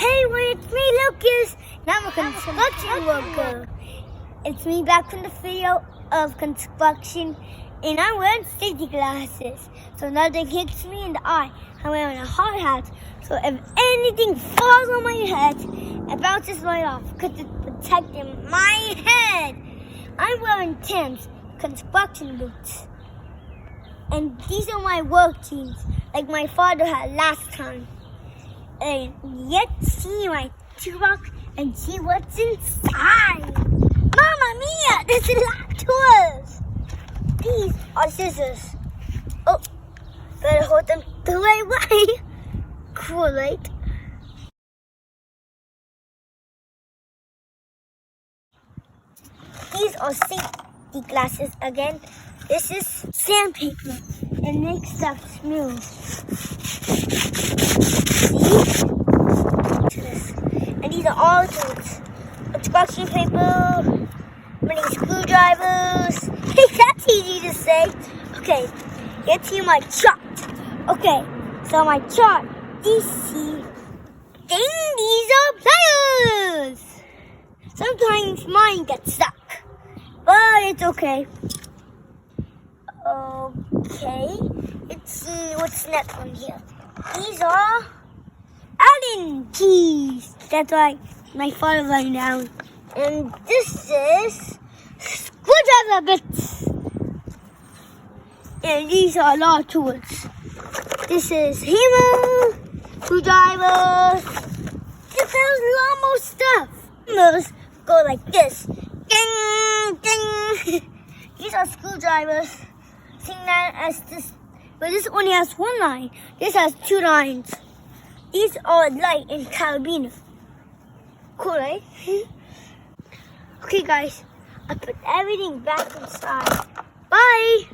Hey, it's me, Lucas. Now I'm a construction worker. It's me back from the video of construction, and I'm wearing safety glasses, so nothing hits me in the eye. I'm wearing a hard hat, so if anything falls on my head, it bounces right off because it's protecting my head. I'm wearing Tim's construction boots, and these are my work jeans, like my father had last time. And let's see my toolbox and see what's inside. Mamma mia, there's a lot of tools. These are scissors. Oh, better hold them the right way. Cool, right? These are safety glasses again. This is sandpaper. It makes stuff smooth. And these are all tools. Construction paper, many screwdrivers. Hey, that's easy to say. Okay, let's see my chart. Okay, so my chart, these are pliers. Sometimes mine gets stuck, but it's okay. Okay, let's see what's next on here. These are Allen keys. That's right, my father wrote down. And this is Scredriver Bits. And these are a lot of tools. This is hammer, screwdrivers. There's a lot more stuff. Hammers go like this. Ding, ding. These are screwdrivers. Sing that as this. But this only has one line. This has two lines. These are light and carabiner. Cool, right? Okay, guys. I put everything back inside. Bye!